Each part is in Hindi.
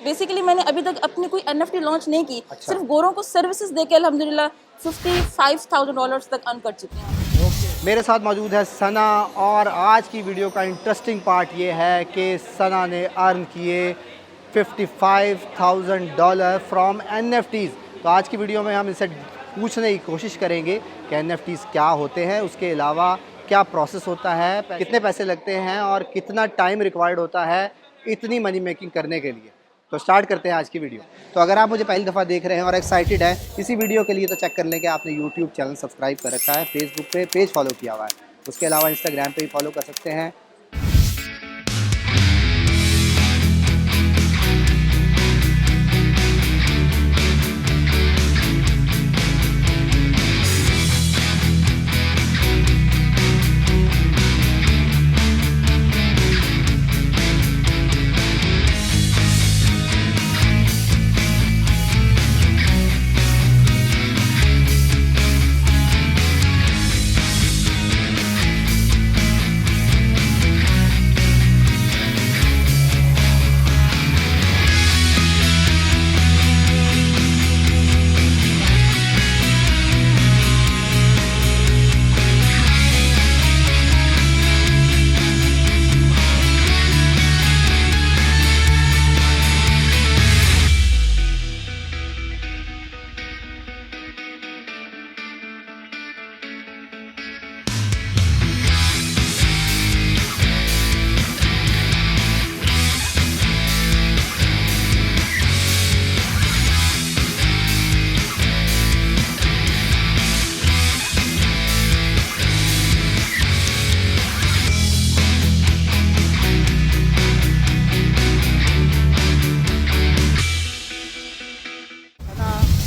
बेसिकली मैंने अभी तक अपनी कोई NFT लॉन्च नहीं की। अच्छा। सिर्फ गोरों को सर्विसेज देके अल्हम्दुलिल्लाह $55,000 तक अर्न कर चुकी हूँ। मेरे साथ मौजूद है सना, और आज की वीडियो का इंटरेस्टिंग पार्ट ये है कि सना ने अर्न किए $55,000 फ्रॉम NFTs। तो आज की वीडियो में हम इनसे पूछने की कोशिश करेंगे कि NFTs क्या होते हैं, उसके अलावा क्या प्रोसेस होता है, कितने पैसे लगते हैं और कितना टाइम रिक्वायर्ड होता है इतनी मनी मेकिंग करने के लिए। तो स्टार्ट करते हैं आज की वीडियो। तो अगर आप मुझे पहली दफ़ा देख रहे हैं और एक्साइटेड हैं इसी वीडियो के लिए, तो चेक कर लें कि आपने यूट्यूब चैनल सब्सक्राइब कर रखा है, फेसबुक पे पेज फॉलो किया हुआ है, उसके अलावा इंस्टाग्राम पे भी फॉलो कर सकते हैं।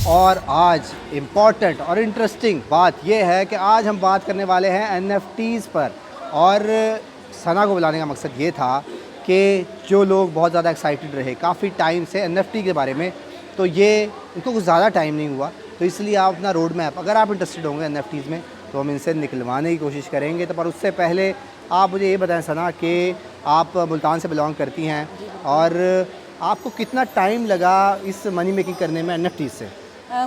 और आज इम्पॉर्टेंट और इंटरेस्टिंग बात यह है कि आज हम बात करने वाले हैं NFTs पर। और सना को बुलाने का मकसद ये था कि जो लोग बहुत ज़्यादा एक्साइटेड रहे काफ़ी टाइम से NFT के बारे में, तो ये इनको कुछ ज़्यादा टाइम नहीं हुआ, तो इसलिए आप अपना रोड मैप, अगर आप इंटरेस्टेड होंगे NFTs में, तो हम इनसे निकलवाने की कोशिश करेंगे। तो पर उससे पहले आप मुझे ये बताएं सना कि आप मुल्तान से बिलोंग करती हैं, और आपको कितना टाइम लगा इस मनी मेकिंग करने में NFTs से?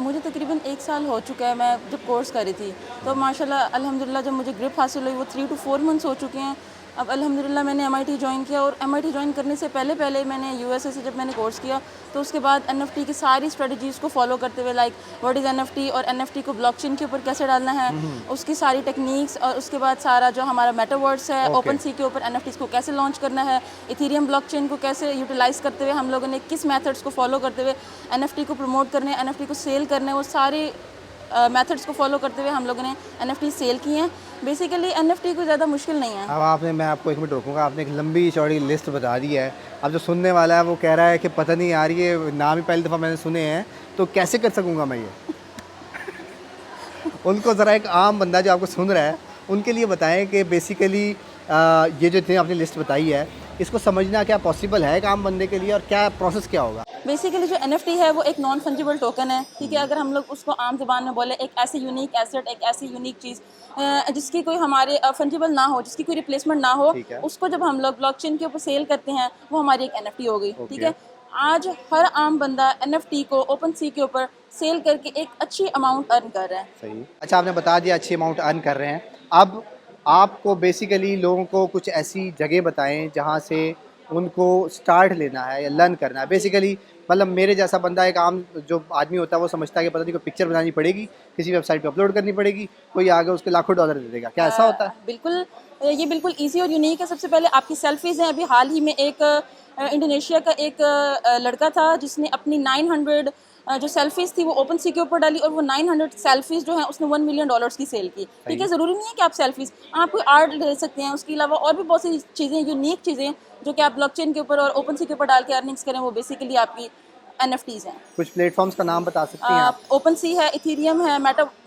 मुझे तकरीबन 1 साल हो चुका है। मैं जब कोर्स कर रही थी तो माशाल्लाह अल्हम्दुलिल्लाह जब मुझे ग्रिप हासिल हुई वो 3 to 4 मंथ्स हो चुके हैं। अब अल्हम्दुलिल्लाह मैंने MIT ज्वाइन किया, और MIT ज्वाइन करने से पहले मैंने USA से जब मैंने कोर्स किया तो उसके बाद NFT की सारी स्ट्रेटजीज़ को फॉलो करते हुए, लाइक व्हाट इज़ NFT और NFT को ब्लॉकचेन के ऊपर कैसे डालना है, उसकी सारी टेक्निक्स, और उसके बाद सारा जो हमारा मेटावर्स है OpenSea के ऊपर NFTs को कैसे लॉन्च करना है, इथेरियम ब्लॉकचेन को कैसे यूटिलाइज़ करते हुए हम लोगों ने किस मेथड्स को फॉलो करते हुए NFT को प्रमोट करने, NFT को सेल करने, वो सारे मेथड्स को फॉलो करते हुए हम लोगों ने NFT सेल किए हैं। बेसिकली NFT कोई ज़्यादा मुश्किल नहीं है। अब मैं आपको 1 मिनट रोकूंगा। आपने एक लंबी चौड़ी लिस्ट बता दी है। अब जो सुनने वाला है वो कह रहा है कि पता नहीं यार, ये नाम ही पहली दफ़ा मैंने सुने हैं, तो कैसे कर सकूंगा मैं ये? उनको ज़रा, एक आम बंदा जो आपको सुन रहा है उनके लिए बताएं कि बेसिकली ये जो इतनी आपने लिस्ट बताई है, इसको समझना क्या पॉसिबल है एक आम बंदे के लिए, और क्या प्रोसेस क्या होगा? बेसिकली जो NFT है वो एक नॉन फंजिबल टोकन है, ठीक है। अगर हम लोग उसको आम ज़बान में बोले, एक ऐसी यूनिक एसेट, एक ऐसी यूनिक चीज़ जिसकी कोई हमारे फंजिबल ना हो, जिसकी कोई रिप्लेसमेंट ना हो, उसको जब हम लोग ब्लॉकचेन के ऊपर सेल करते हैं वो हमारी एक NFT हो गई, ठीक है। आज हर आम बंदा NFT को OpenSea के ऊपर सेल करके एक अच्छी अमाउंट अर्न कर रहा है। सही। अच्छा, आपने बता दिया अच्छी अमाउंट अर्न कर रहे हैं। अब आपको बेसिकली लोगों को कुछ ऐसी जगह बताएं जहाँ से उनको स्टार्ट लेना है या लर्न करना है। बेसिकली मतलब मेरे जैसा बंदा, एक आम जो आदमी होता है, वो समझता है कि पता नहीं कोई पिक्चर बनानी पड़ेगी, किसी वेबसाइट पे अपलोड करनी पड़ेगी, कोई आगे उसके लाखों डॉलर दे देगा। क्या ऐसा होता है? बिल्कुल, ये बिल्कुल ईजी और यूनिक है। सबसे पहले आपकी सेल्फीज़ हैं। अभी हाल ही में एक इंडोनेशिया का एक लड़का था जिसने अपनी 900 जो सेल्फीज़ थी वो OpenSea के ऊपर डाली, और वो 900 सेल्फीज़ जो हैं उसने $1 मिलियन की सेल की, ठीक है। ज़रूरी नहीं है कि आप सेल्फीज़, आप कोई आर्ट ले सकते हैं। उसके अलावा और भी बहुत सी चीज़ें, यूनिक चीज़ें जो कि आप ब्लॉकचेन के ऊपर और OpenSea के ऊपर डाल के अर्निंग्स करें, वो बेसिकली आपकी NFTs हैं। कुछ प्लेटफॉर्म्स का नाम बता सकती हैं आप? OpenSea है, इथेरियम है,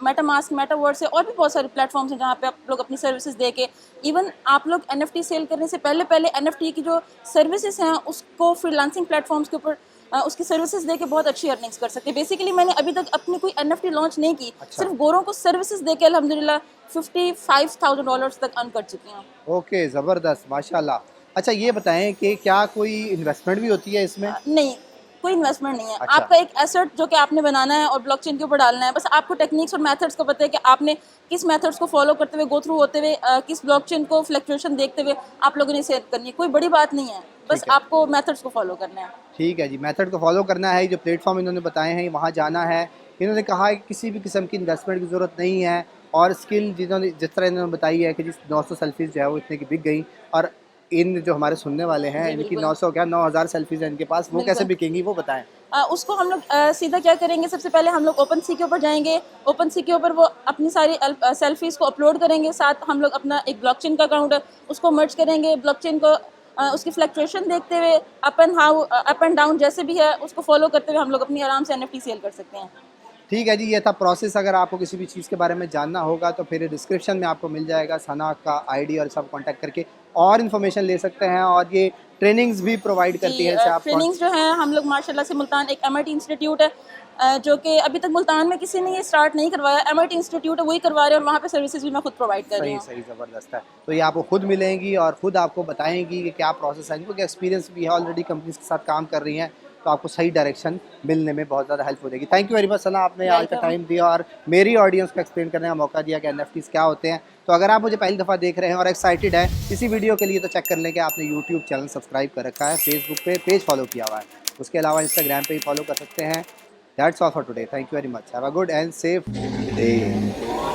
मेटामास्क, मेटावर्स है, और भी बहुत सारे प्लेटफॉर्म्स हैं जहाँ पे आप लोग अपनी सर्विसेज दे के, इवन आप लोग NFT सेल करने से पहले NFT की जो सर्विसेज हैं उसको फ्रीलांसिंग प्लेटफॉर्म्स के ऊपर उसकी सर्विसेज दे के बहुत अच्छी अर्निंग्स कर सकते हैं। बेसिकली मैंने अभी तक अपनी कोई NFT लॉन्च नहीं की। अच्छा। सिर्फ गोरों को सर्विसेज दे के अल्हम्दुलिल्लाह $55,000 तक अर्न कर चुकी हूँ। ओके, ज़बरदस्त, माशाल्लाह। अच्छा, ये बताएं कि क्या कोई इन्वेस्टमेंट भी होती है इसमें? नहीं, कोई इन्वेस्टमेंट नहीं है। अच्छा। आपका एक एसेट जो कि आपने बनाना है और ब्लॉकचेन के ऊपर डालना है, बस आपको टेक्निक्स और मेथड्स को पता है कि आपने किस मेथड्स को फॉलो करते हुए, गो थ्रू होते हुए, किस ब्लॉकचेन को फ्लक्चुएशन देखते हुए आप लोगों ने सेल करनी है। कोई बड़ी बात नहीं है, बस ठीक है। आपको मेथड्स को फॉलो करना है। ठीक है जी, मेथड को फॉलो करना है। जो प्लेटफॉर्म इन्होंने बताए हैं वहाँ जाना है। इन्होंने कहा है कि किसी भी किस्म की इन्वेस्टमेंट की ज़रूरत नहीं है, और स्किल जिस तरह इन्होंने बताई है कि जिस 900 सेल्फीज़ जो है वो इतने की बिक गई, और इन जो हमारे सुनने वाले हैं जी, इनकी बिल्कुल। 900 क्या 9000 सेल्फीज़ हैं इनके पास, वो कैसे बिल्कुल। बिकेंगी वो बताएं। उसको हम लोग सीधा क्या करेंगे, सबसे पहले हम लोग ओपन सी के ऊपर जाएंगे। ओपन सी के ऊपर वो अपनी सारी सेल्फीज़ को अपलोड करेंगे, साथ हम लोग अपना एक ब्लॉकचेन का अकाउंट है उसको मर्ज करेंगे। ब्लॉकचेन को उसकी फ्लक्चुएशन देखते हुए अप एंड डाउन जैसे भी है उसको फॉलो करते हुए हम लोग अपनी आराम से NFT सेल कर सकते हैं। ठीक है जी, ये था प्रोसेस। अगर आपको किसी भी चीज़ के बारे में जानना होगा तो फिर डिस्क्रिप्शन में आपको मिल जाएगा सना का आईडी, और सब कांटेक्ट करके और इन्फॉर्मेशन ले सकते हैं। और ये ट्रेनिंग्स भी प्रोवाइड करती है, जैसे आप ट्रेनिंग्स जो है हम लोग माशाल्लाह से मुल्तान एक MIT इंस्टीट्यूट है जो कि अभी तक मुल्तान में किसी ने ये स्टार्ट नहीं करवाया। MIT इंस्टीट्यूट है वही करवा रहे हैं, और वहाँ पे सर्विसेज भी मैं खुद प्रोवाइड कर रही सही हूँ। सही ज़बरदस्त है। तो ये आपको खुद मिलेंगी और खुद आपको बताएंगी कि क्या प्रोसेस है। इनको एक्सपीरियंस भी है, ऑलरेडी कंपनीज के साथ काम कर रही हैं, तो आपको सही डायरेक्शन मिलने में बहुत ज़्यादा हेल्प हो जाएगी। थैंक यू वेरी मच सना, आपने आज का Welcome. टाइम दिया और मेरी ऑडियंस को एक्सप्लेन करने का मौका दिया कि NFTs क्या होते हैं। तो अगर आप मुझे पहली दफ़ा देख रहे हैं और एक्साइटेड है इसी वीडियो के लिए, तो चेक कर लें कि आपने यूट्यूब चैनल सब्सक्राइब कर रखा है, फेसबुक पे पेज फॉलो किया हुआ है, उसके अलावा इंस्टाग्राम पे भी फॉलो कर सकते हैं। That's all for today. Thank you very much. Have a good and safe day.